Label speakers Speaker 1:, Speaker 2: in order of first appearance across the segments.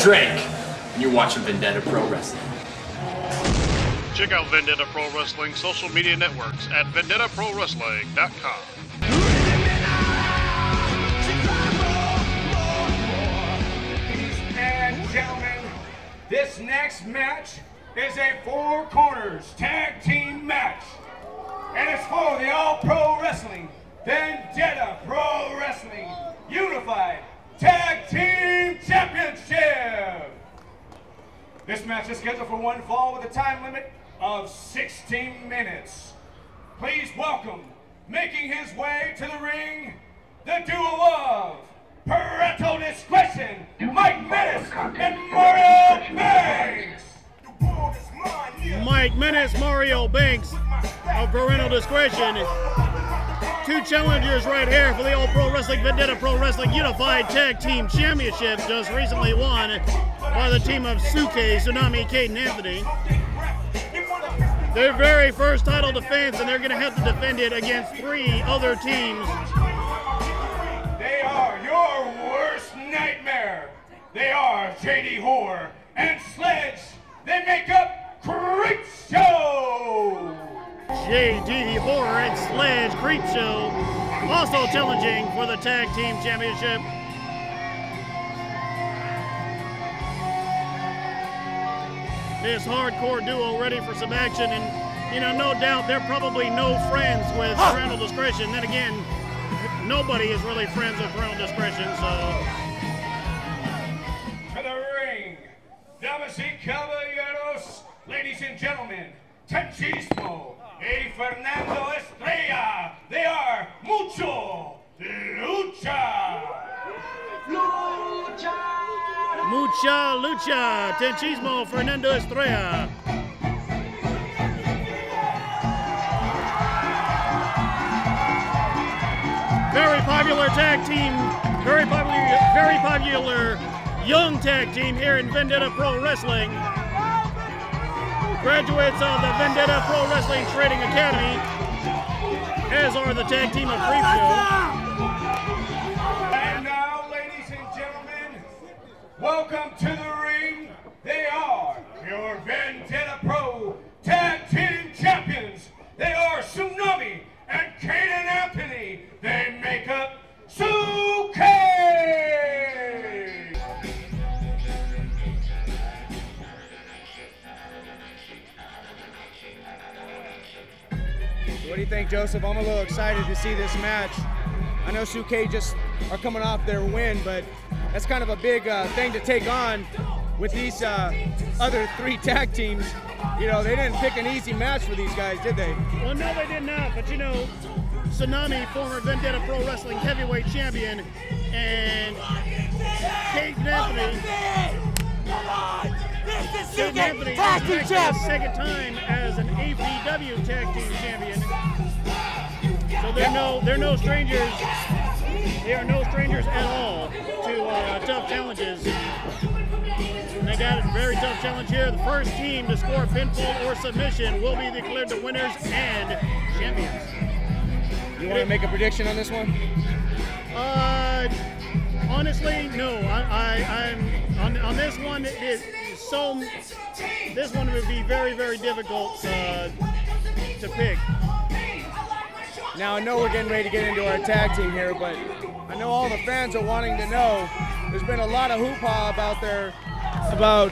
Speaker 1: Drake, and you're watching Vendetta Pro Wrestling.
Speaker 2: Check out Vendetta Pro Wrestling social media networks at vendettaprowrestling.com.
Speaker 3: Ladies and gentlemen, this next match is a Four Corners Tag Team match. And it's for the All-Pro Wrestling Vendetta Pro Wrestling Unified Tag Team Championship. This match is scheduled for one fall with a time limit of 16 minutes. Please welcome, making his way to the ring, the duo of Parental Discretion, Mike Menace and Mario Banks.
Speaker 4: Mike Menace, Mario Banks of Parental Discretion. Two challengers right here for the All-Pro Wrestling Vendetta Pro Wrestling Unified Tag Team Championships, just recently won by the team of Suke, Tsunami, Kate, and Anthony. Their very first title defense, and they're going to have to defend it against three other teams.
Speaker 3: They are your worst nightmare. They are JD Horror and Sledge. They make up Creepshow.
Speaker 4: JD Horror and Sledge Creepshow also challenging for the Tag Team Championship. This hardcore duo ready for some action, and no doubt they're probably no friends with Parental Discretion. Then again, nobody is really friends with Parental Discretion, so.
Speaker 3: To the ring, damas y caballeros, ladies and gentlemen, Tenchismo y Fernando Estrella. They are Mucha Lucha.
Speaker 4: Mucha Lucha, Tenchismo, Fernando Estrella. Very popular tag team, very popular young tag team here in Vendetta Pro Wrestling. Graduates of the Vendetta Pro Wrestling Training Academy, as are the tag team of Creepshow.
Speaker 3: And now, ladies and gentlemen, welcome to the ring. They are your Vendetta Pro Tag Team Champions. They are Tsunami and Kate and Anthony. They make up SoCal.
Speaker 5: What do you think, Joseph? I'm a little excited to see this match. I know SoCal just are coming off their win, but that's kind of a big thing to take on with these other three tag teams. They didn't pick an easy match for these guys, did they?
Speaker 4: Well, no, they did not, but Tsunami, former Vendetta Pro Wrestling Heavyweight Champion, and Kate and Anthony. Kate and Anthony is the second time as an APW Tag Team Champion. So they're no strangers. They are no strangers at all to tough challenges. And they got a very tough challenge here. The first team to score pinfall or submission will be declared the winners and champions.
Speaker 5: You want to make a prediction on this one?
Speaker 4: Honestly, no. I'm on this one. This one would be very, very difficult to pick.
Speaker 5: Now I know we're getting ready to get into our tag team here, but I know all the fans are wanting to know. There's been a lot of hoopla about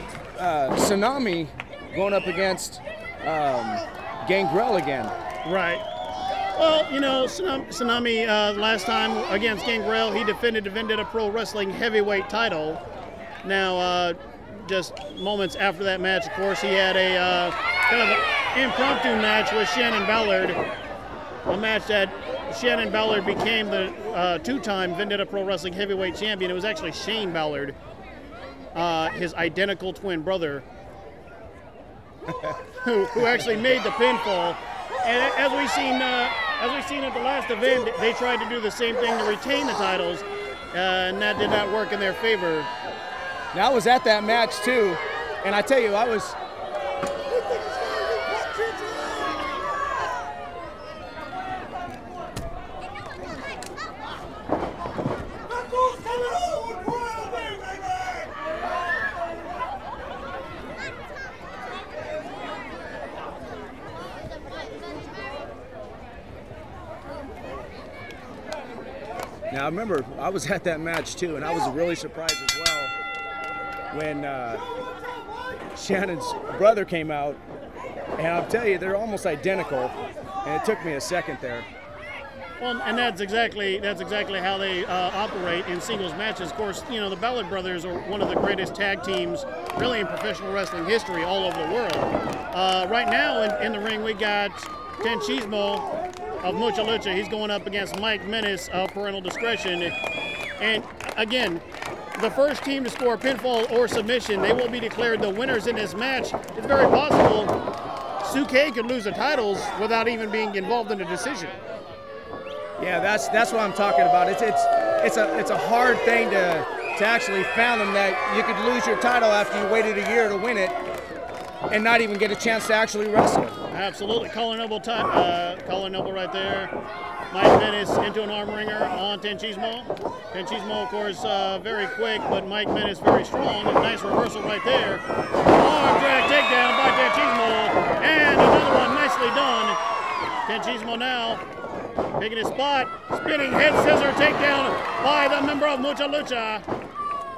Speaker 5: Tsunami going up against Gangrel again.
Speaker 4: Right. Well, Tsunami last time against Gangrel, he defended the Vendetta Pro Wrestling Heavyweight title. Now, just moments after that match, of course, he had a kind of an impromptu match with Shannon Ballard. A match that Shannon Ballard became the two-time Vendetta Pro Wrestling Heavyweight Champion. It was actually Shane Ballard, his identical twin brother, who actually made the pinfall. And as we've seen at the last event, they tried to do the same thing to retain the titles, and that did not work in their favor.
Speaker 5: Now I was at that match too, and I tell you, I was. Now, I remember I was at that match too, and I was really surprised as well when Shannon's brother came out. And I'll tell you, they're almost identical, and it took me a second there.
Speaker 4: Well, and that's exactly how they operate in singles matches. Of course, you know, the Ballard brothers are one of the greatest tag teams, really, in professional wrestling history all over the world. Right now in the ring, we got Tenchismo of Mucha Lucha. He's going up against Mike Menace of Parental Discretion. And again, the first team to score a pinfall or submission, they will be declared the winners in this match. It's very possible SoCal could lose the titles without even being involved in a decision.
Speaker 5: Yeah, that's what I'm talking about. It's a hard thing to actually fathom that you could lose your title after you waited a year to win it and not even get a chance to actually wrestle.
Speaker 4: Absolutely. Collar elbow right there. Mike Menace into an arm wringer on Tenchismo. Tenchismo, of course, very quick, but Mike Menace very strong. A nice reversal right there. Arm drag takedown by Tenchismo. And another one nicely done. Tenchismo now taking his spot. Spinning head scissor takedown by the member of Mucha Lucha.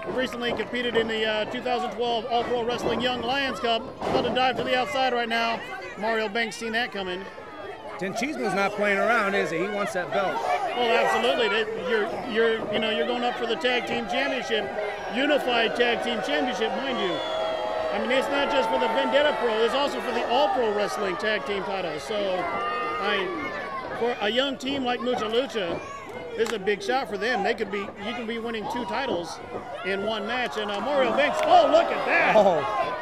Speaker 4: He recently competed in the 2012 All Pro Wrestling Young Lions Cup. About to dive to the outside right now. Mario Banks seen that coming.
Speaker 5: Tenchismo's not playing around, is he? He wants that belt.
Speaker 4: Well, absolutely. You're going up for the tag team championship, unified tag team championship, mind you. I mean, it's not just for the Vendetta Pro; it's also for the All Pro Wrestling tag team title. So, for a young team like Mucha Lucha, this is a big shot for them. You can be winning 2 titles in one match. And Mario Banks, oh, look at that!
Speaker 5: Oh.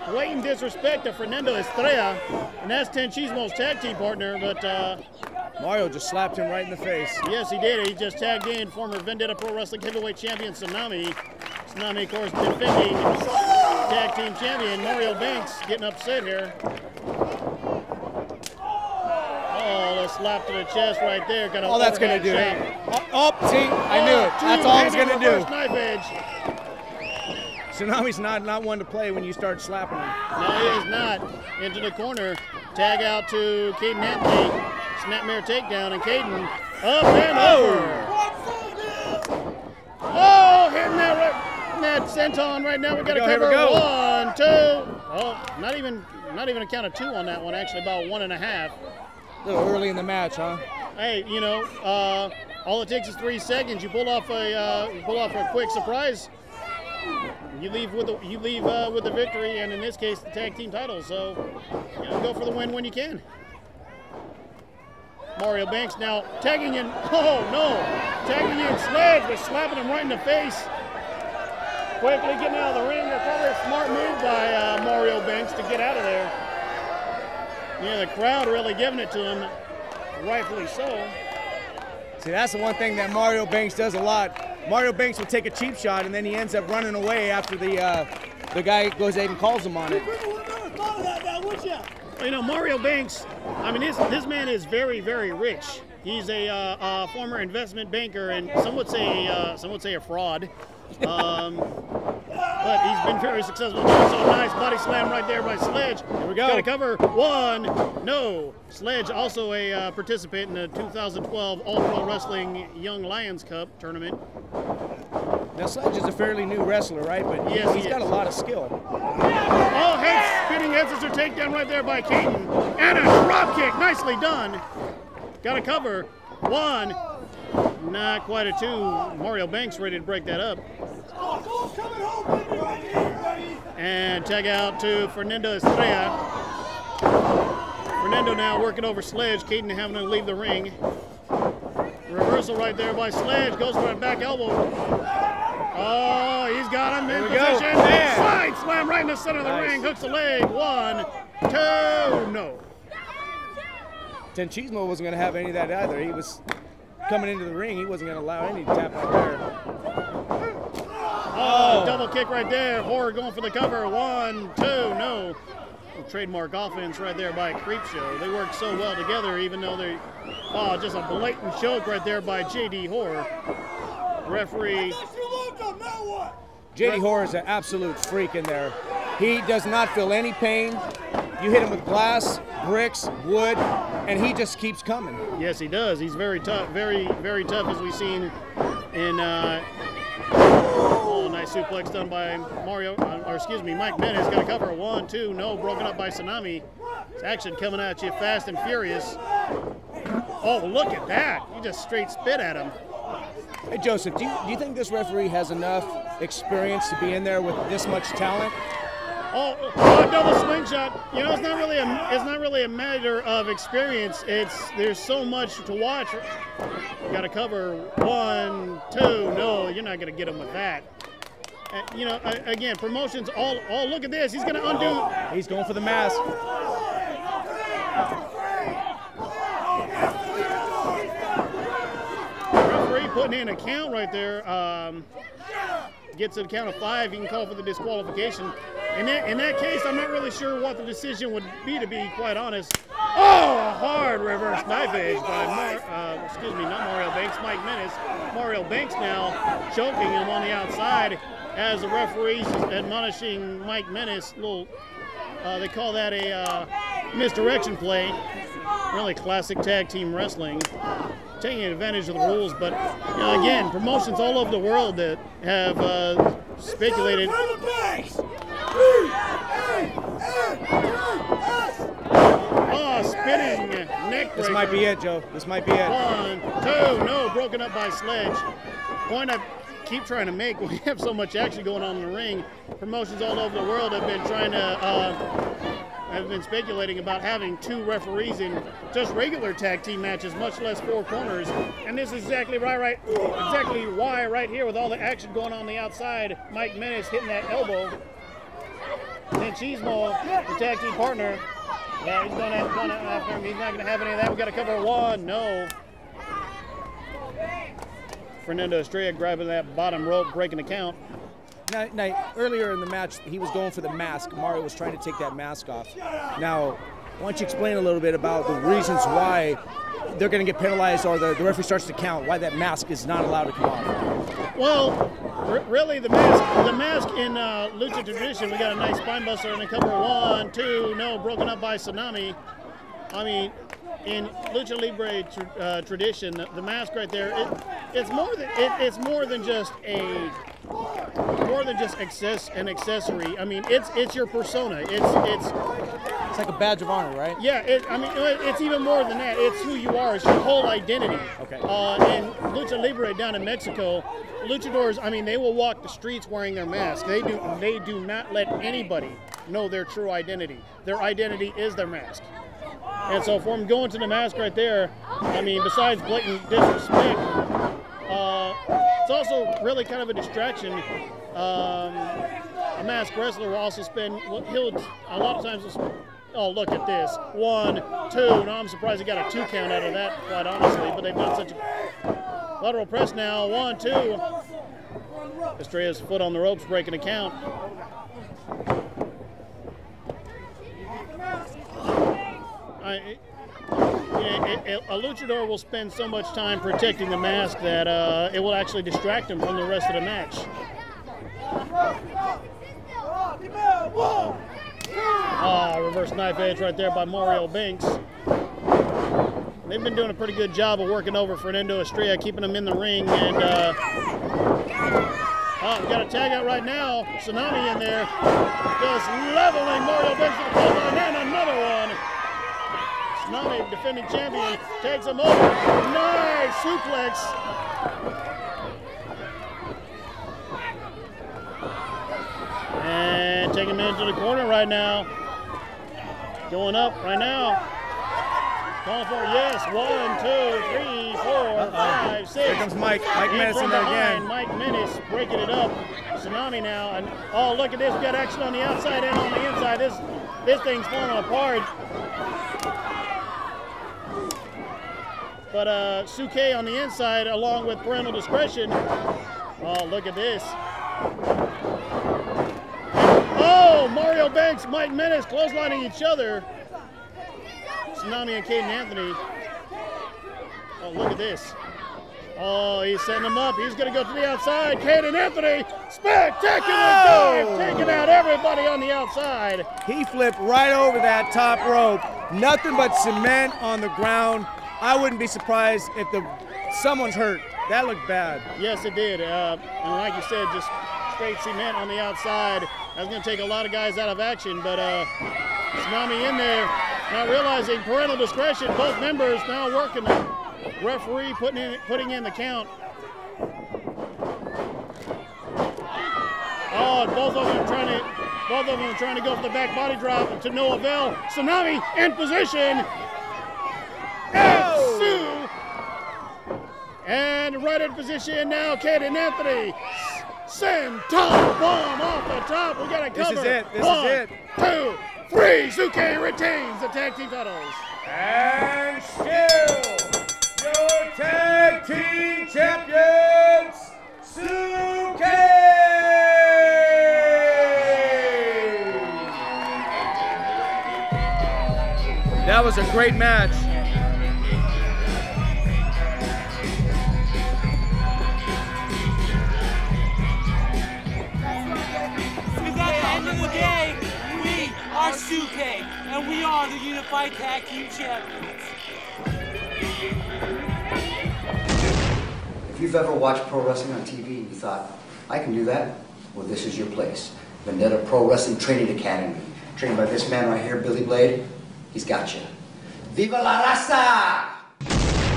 Speaker 4: Blatant disrespect to Fernando Estrella, and that's Tenchismo's tag team partner, but
Speaker 5: Mario just slapped him right in the face.
Speaker 4: Yes, he did. He just tagged in former Vendetta Pro Wrestling Heavyweight Champion Tsunami. Tsunami, of course, defending tag team champion. Mario Banks getting upset here. Oh, the slap to the chest right there. Got
Speaker 5: all that's going to do. Oh, see, I knew it. That's all he's going to do.
Speaker 4: Knife edge.
Speaker 5: Tsunami's not one to play when you start slapping him.
Speaker 4: No, he is not. Into the corner. Tag out to Caden Anthony. Snapmare takedown, and Caden up and over. Oh, hitting that senton right now. We got to cover 1, 2. Oh, not even a count of 2 on that one. Actually, about 1.5.
Speaker 5: A little early in the match, huh?
Speaker 4: Hey, you know, all it takes is 3 seconds. You pull off a quick surprise. You leave with the victory, and in this case, the tag team title. So, you know, go for the win when you can. Mario Banks now tagging in. Oh no! Tagging in Sledge, but slapping him right in the face. Quickly getting out of the ring. Probably a smart move by Mario Banks to get out of there. Yeah, the crowd really giving it to him, rightfully so.
Speaker 5: See, that's the one thing that Mario Banks does a lot. Mario Banks will take a cheap shot, and then he ends up running away after the guy goes ahead and calls him on it.
Speaker 4: You know, Mario Banks, I mean, this man is very, very rich. He's a former investment banker, and some would say a fraud. But he's been very successful. So nice body slam right there by Sledge.
Speaker 5: Here we go.
Speaker 4: Got to cover 1. No. Sledge also a participant in the 2012 All Pro Wrestling Young Lions Cup tournament.
Speaker 5: Now Sledge is a fairly new wrestler, right? But yes, he's got a lot of skill.
Speaker 4: Oh, spinning head scissor takedown right there by Caden. And a drop kick. Nicely done. Got to cover 1. Not quite a 2. Mario Banks ready to break that up. And tag out to Fernando Estrella. Fernando now working over Sledge. Caden having to leave the ring. Reversal right there by Sledge. Goes for a back elbow. Oh, he's got him in position. Side slam right in the center of the ring. Hooks the leg. 1, 2, no.
Speaker 5: Tenchismo wasn't going to have any of that either. He was coming into the ring. He wasn't going to allow any tap out there.
Speaker 4: Oh, double kick right there. Horror going for the cover. 1, 2, no. Trademark offense right there by Creepshow. They work so well together, even though they, just a blatant choke right there by JD Horror. Referee.
Speaker 5: JD Horror is an absolute freak in there. He does not feel any pain. You hit him with glass, bricks, wood. and he just keeps coming.
Speaker 4: Yes, he does. He's very tough, very, very tough, as we've seen in. Oh, nice suplex done by Mike Menace. Got to cover 1, 2. No, broken up by Tsunami. It's action coming at you fast and furious. Oh, look at that. He just straight spit at him.
Speaker 5: Hey, Joseph, do you think this referee has enough experience to be in there with this much talent?
Speaker 4: Oh, double slingshot. You know, it's not really a matter of experience. There's so much to watch. Got to cover 1, 2. No, you're not going to get him with that. You know, again, promotions. Oh, look at this. He's going to undo.
Speaker 5: He's going for the mask.
Speaker 4: Referee putting in a count right there. Gets to the count of 5. He can call for the disqualification. In that case, I'm not really sure what the decision would be, to be quite honest. Oh, a hard reverse knife edge by not Mario Banks, Mike Menace. Mario Banks now choking him on the outside as the referee's admonishing Mike Menace. They call that a misdirection play. Really classic tag team wrestling. Taking advantage of the rules, but you know, again, promotions all over the world that have speculated. Oh, spinning neck breaker.
Speaker 5: This might be it, Joe. This might be it.
Speaker 4: 1, 2, no, broken up by Sledge. Point I keep trying to make, we have so much action going on in the ring. Promotions all over the world have been trying to, have been speculating about having 2 referees in just regular tag team matches, much less 4 corners. And this is exactly why right here, with all the action going on the outside, Mike Menace hitting that elbow. And Cheesemo, the tag team partner, yeah, he's going after him. He's not going to have any of that. We got to cover 1. No. Fernando Estrella grabbing that bottom rope, breaking the count.
Speaker 5: Now, earlier in the match, he was going for the mask. Mario was trying to take that mask off. Now, why don't you explain a little bit about the reasons why they're going to get penalized, or the referee starts to count, why that mask is not allowed to come off?
Speaker 4: Well, really, the mask in Lucha tradition, we got a nice spine buster and a cover 1, 2, no, broken up by Tsunami. I mean, in Lucha Libre tradition, the mask right there, it's more than just an accessory. I mean, it's your persona. It's
Speaker 5: like a badge of honor, right?
Speaker 4: Yeah. It's even more than that. It's who you are. It's your whole identity.
Speaker 5: Okay.
Speaker 4: In Lucha Libre down in Mexico, luchadors, I mean, they will walk the streets wearing their mask. They do not let anybody know their true identity. Their identity is their mask. And so for him going to the mask right there, I mean, besides blatant disrespect, it's also really kind of a distraction. A masked wrestler will also spend, he'll a lot of times, oh, look at this. 1, 2. No, I'm surprised he got a 2 count out of that, quite honestly, but they've done such a lateral press now. 1, 2. Estrella's foot on the ropes, breaking a count. A luchador will spend so much time protecting the mask that it will actually distract him from the rest of the match. Reverse knife edge right there by Mario Banks. They've been doing a pretty good job of working over Fernando Estrella, keeping him in the ring. And we got a tag out right now. Tsunami in there, just leveling Mario Banks to the clothesline, and another one. Tsunami, defending champion, takes him over. Nice suplex. And taking him into the corner right now. Going up right now. Calling for yes. 1, 2, 3, 4, 5, 6.
Speaker 5: Here comes Mike. Mike Menace in there again.
Speaker 4: Mike Menace breaking it up. Tsunami now. And oh, look at this. We got action on the outside and on the inside. This thing's falling apart. But Suke on the inside, along with Parental Discretion. Oh, look at this. Oh, Mario Banks, Mike Menace clotheslining each other. Tsunami and Caden Anthony. Oh, look at this. Oh, he's setting him up. He's going to go to the outside. Caden Anthony, spectacular dive, taking out every everybody on the outside.
Speaker 5: He flipped right over that top rope. Nothing but cement on the ground. I wouldn't be surprised if someone's hurt. That looked bad.
Speaker 4: Yes, it did. And like you said, just straight cement on the outside. That's going to take a lot of guys out of action, but Tsunami in there. Now realizing parental discretion, both members now working the referee putting in the count. Oh, both of them trying to go for the back body drop to no avail. Tsunami in position. And Sue. And right in position now, Kate and Anthony. Send top bomb off the top. We got to cover.
Speaker 5: This is it. This
Speaker 4: One,
Speaker 5: is it.
Speaker 4: 2, 3. Suke retains the tag team titles.
Speaker 3: And still, your tag team champions, Suke!
Speaker 5: That was a great match.
Speaker 6: Because at the end of the day, we are Suke, and we are the Unified Tag Team Champions.
Speaker 7: If you've ever watched pro wrestling on TV and you thought, I can do that, well, this is your place. Vendetta Pro Wrestling Training Academy. Trained by this man right here, Billy Blade. He's got you. Viva la raza!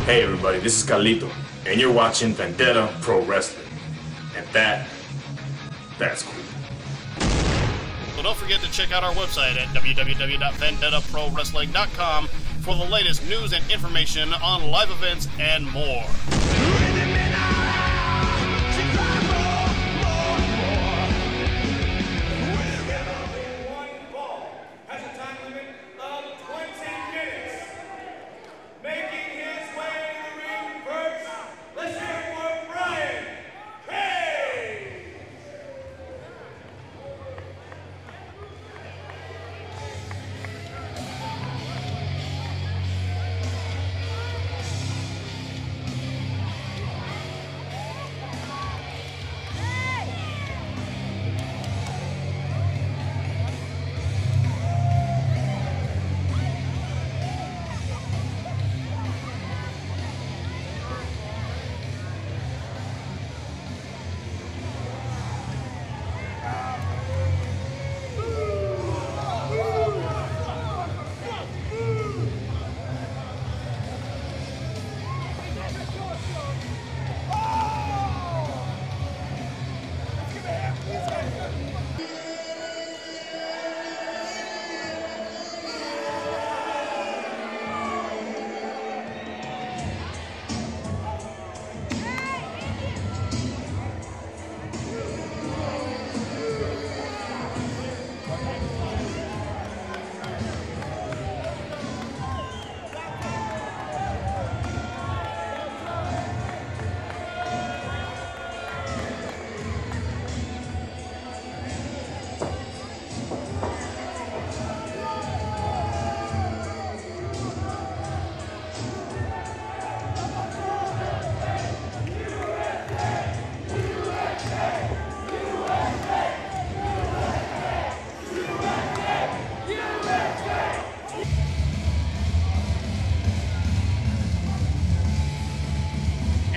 Speaker 8: Hey everybody, this is Carlito, and you're watching Vendetta Pro Wrestling. And that's cool.
Speaker 2: So don't forget to check out our website at www.vendettaprowrestling.com for the latest news and information on live events and more.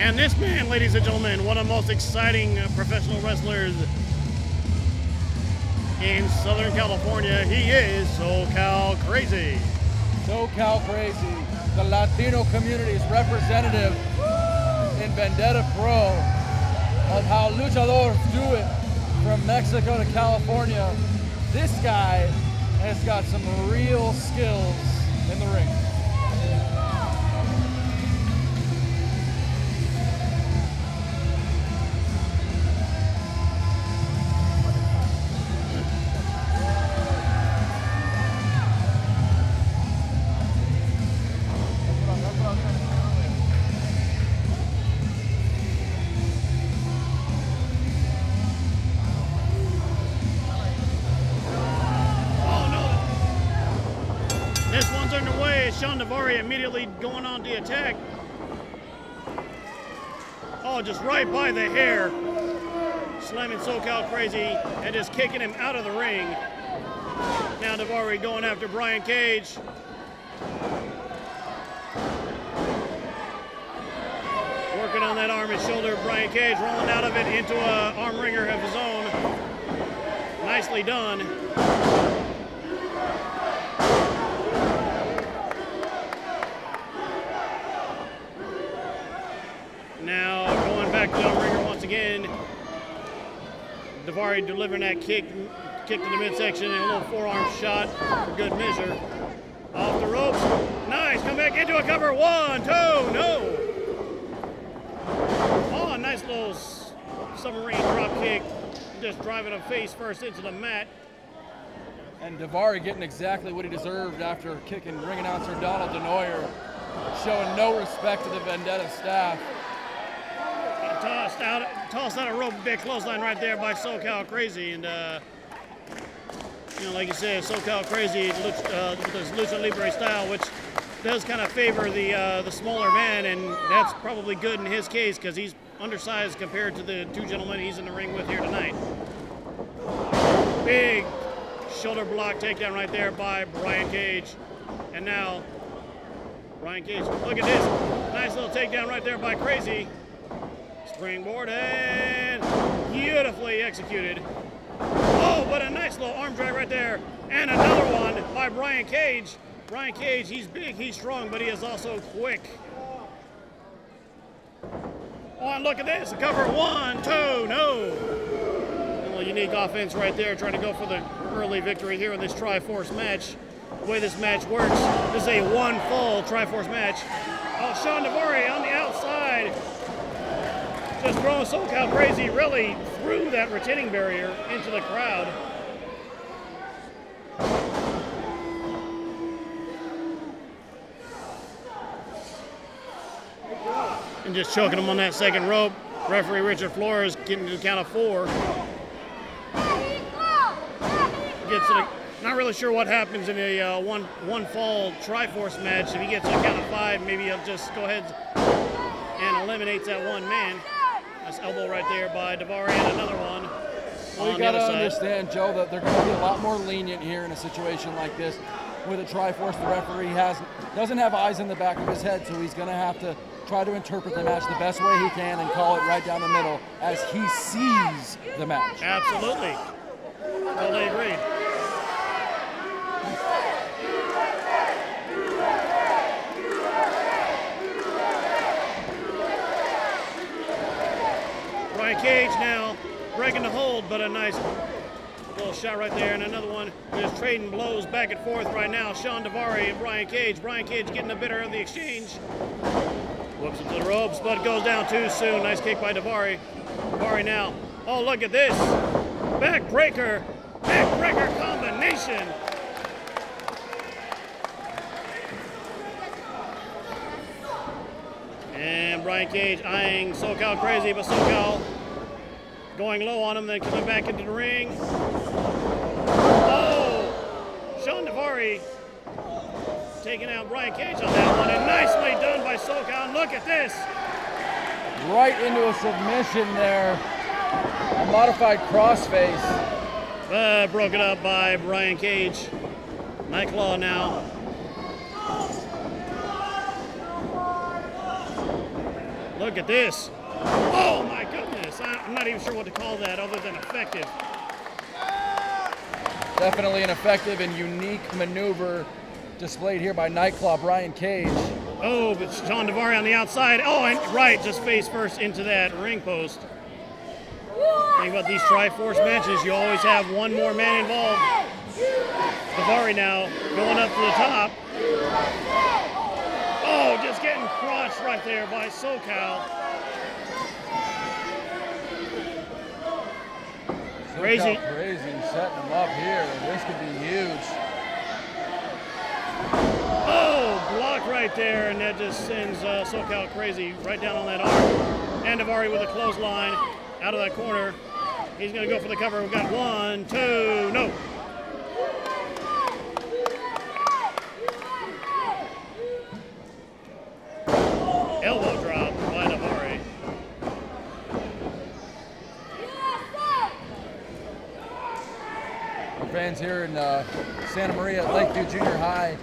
Speaker 4: And this man, ladies and gentlemen, one of the most exciting professional wrestlers in Southern California, he is SoCal Crazy.
Speaker 5: SoCal Crazy, the Latino community's representative in Vendetta Pro, of how luchadors do it from Mexico to California. This guy has got some real skills in the ring.
Speaker 4: Shawn Daivari immediately going on the attack. Oh, just right by the hair. slamming SoCal Crazy and just kicking him out of the ring. Now Daivari going after Brian Cage. Working on that arm and shoulder. Brian Cage rolling out of it into an arm ringer of his own. Nicely done. Now going back to the arm ringer once again. Daivari delivering that kick to the midsection and a little forearm shot for good measure. Off the ropes. Nice. Come back into a cover. 1, 2, no. Oh, a nice little submarine drop kick. Just driving him face first into the mat.
Speaker 5: And Daivari getting exactly what he deserved after kicking ring announcer Donald DeNoyer, showing no respect to the Vendetta staff.
Speaker 4: Tossed out a rope, big clothesline right there by SoCal Crazy, and you know, like you said, SoCal Crazy with his lucha libre style, which does kind of favor the smaller man, and that's probably good in his case because he's undersized compared to the two gentlemen he's in the ring with here tonight. Big shoulder block takedown right there by Brian Cage, and now Brian Cage. Look at this, nice little takedown right there by Crazy. Springboard and beautifully executed. Oh, but a nice little arm drag right there. And another one by Brian Cage. Brian Cage, he's big, he's strong, but he is also quick. Oh, and look at this. A cover. 1, 2, no. A little unique offense right there, trying to go for the early victory here in this Triforce match. The way this match works, this is a one-fall Triforce match. Oh, Shawn Daivari on the outside. Just throwing SoCal Crazy really through that retaining barrier into the crowd. And just choking him on that second rope. Referee Richard Flores getting to the count of 4. Gets to the, not really sure what happens in a one fall Triforce match. If he gets to the count of 5, maybe he'll just go ahead and eliminates that one man. Nice elbow right there by Daivari, and another one.
Speaker 5: Well, you got to understand, Joe, that they're going to be a lot more lenient here in a situation like this. With a Triforce, the referee doesn't have eyes in the back of his head, so he's going to have to try to interpret the match the best way he can and call it right down the middle as he sees the match.
Speaker 4: Absolutely. Totally agree. Brian Cage now breaking the hold, but a nice little shot right there, and another one. Just trading blows back and forth right now. Shawn Daivari and Brian Cage. Brian Cage getting the better of the exchange. Whoops into the ropes, but goes down too soon. Nice kick by Daivari. Daivari now. Oh, look at this. Backbreaker combination. And Brian Cage eyeing SoCal Crazy, but SoCal going low on him, then coming back into the ring. Oh! Shawn Daivari taking out Brian Cage on that one, and nicely done by SoCal. And look at this.
Speaker 5: Right into a submission there. A modified crossface.
Speaker 4: Broken up by Brian Cage. Nightclaw now. Look at this. Oh my goodness. I'm not even sure what to call that other than effective.
Speaker 5: Definitely an effective and unique maneuver displayed here by Nightclaw Brian Cage.
Speaker 4: Oh, but Shawn Daivari on the outside. Oh, and right, just face first into that ring post. Think about these Triforce matches, you always have one more man involved. Daivari now going up to the top. Oh, just getting crushed right there by SoCal. Crazy
Speaker 5: setting him up here. This could be huge.
Speaker 4: Oh, block right there, and that just sends SoCal Crazy right down on that arm. And Daivari with a clothesline out of that corner. He's going to go for the cover. We've got 1, 2, no. Elbow drop by Daivari.
Speaker 5: fans here in Santa Maria at Lakeview Junior High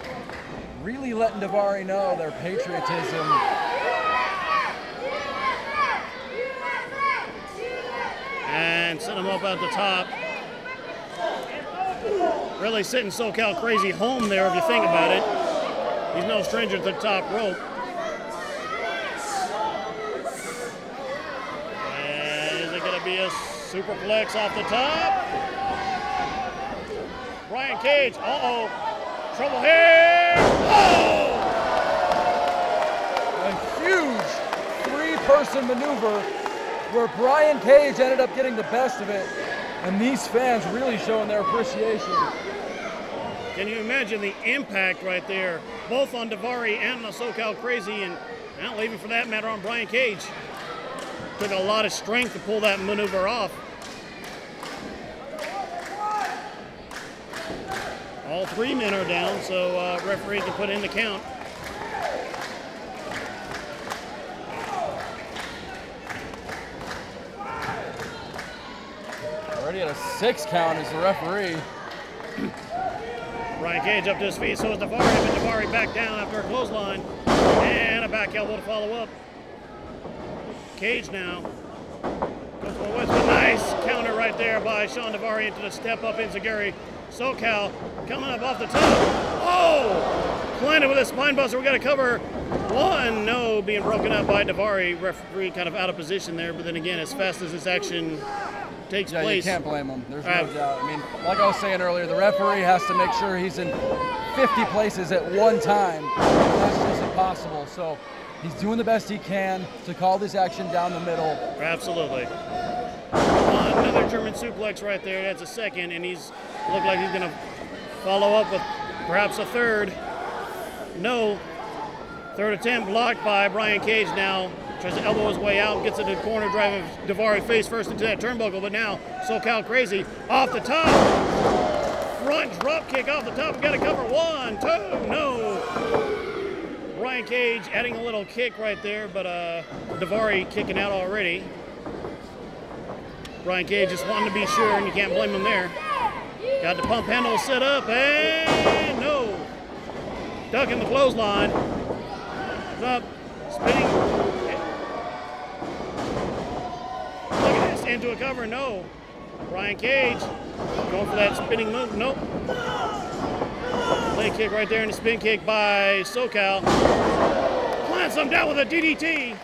Speaker 5: really letting Daivari know their patriotism.
Speaker 4: And set him up at the top. Really sitting SoCal Crazy home there if you think about it. He's no stranger to the top rope. And is it going to be a superplex off the top? Brian Cage, uh-oh. Trouble here. Oh!
Speaker 5: A huge three-person maneuver where Brian Cage ended up getting the best of it, and these fans really showing their appreciation.
Speaker 4: Can you imagine the impact right there, both on Daivari and on SoCal Crazy, and not even for that matter on Brian Cage. Took a lot of strength to pull that maneuver off. All three men are down, so referee can put in the count.
Speaker 5: Already at a 6 count is the referee.
Speaker 4: Brian Cage up to his feet, so is Daivari, but Daivari back down after a clothesline. And a back elbow to follow up. Cage now. Goes for a whistle. Nice counter right there by Shawn Daivari into the step up enziguri. SoCal coming up off the top. Oh! Landed with a spine buster. We got to cover one. No, being broken up by Daivari. Referee kind of out of position there, but then again, as fast as this action takes place.
Speaker 5: You can't blame him. There's no doubt. I mean, like I was saying earlier, the referee has to make sure he's in 50 places at one time. That's just impossible. So he's doing the best he can to call this action down the middle.
Speaker 4: Absolutely. Another German suplex right there. That's a second, and he's looked like he's going to follow up with perhaps a third. No. Third attempt blocked by Brian Cage now. Tries to elbow his way out, gets into the corner, driving Daivari face first into that turnbuckle, but now SoCal Crazy off the top. Front drop kick off the top. We got to cover 1, 2, no. Brian Cage adding a little kick right there, but Daivari kicking out already. Brian Cage just wanting to be sure, and you can't blame him there. Got the pump handle set up, and no. Ducking the clothesline. Up, spinning. Look at this, into a cover, no. Brian Cage going for that spinning move, nope. Leg kick right there, and a spin kick by SoCal. Plants him down with a DDT.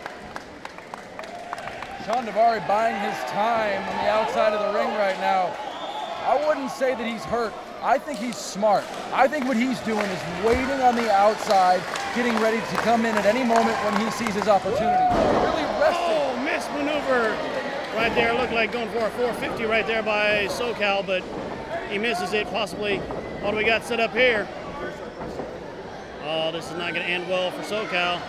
Speaker 5: Shawn Daivari buying his time on the outside of the ring right now. I wouldn't say that he's hurt. I think he's smart. I think what he's doing is waiting on the outside, getting ready to come in at any moment when he sees his opportunity. Really resting.
Speaker 4: Oh, missed maneuver right there. Looked like going for a 450 right there by SoCal, but he misses it possibly. What do we got set up here? Oh, this is not going to end well for SoCal.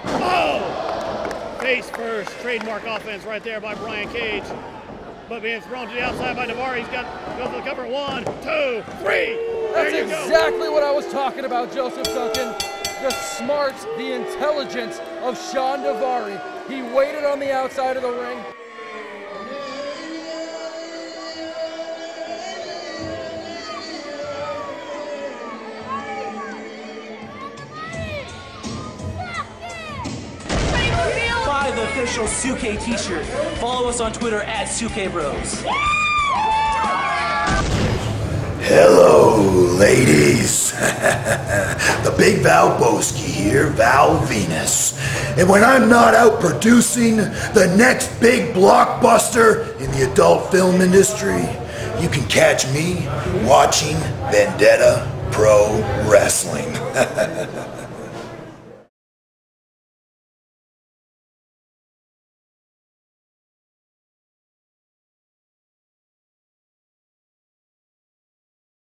Speaker 4: Oh! Face first, trademark offense right there by Brian Cage. But being thrown to the outside by Daivari. He's got goes for the cover. 1, 2, 3.
Speaker 5: That's exactly what I was talking about, Joseph Duncan. The smarts, the intelligence of Shawn Daivari. He waited on the outside of the ring.
Speaker 6: Buy the official Suke t-shirt. Follow us on Twitter at SukeBros.
Speaker 9: Hello, ladies. The big Val Boski here, Val Venus. And when I'm not out producing the next big blockbuster in the adult film industry, you can catch me watching Vendetta Pro Wrestling.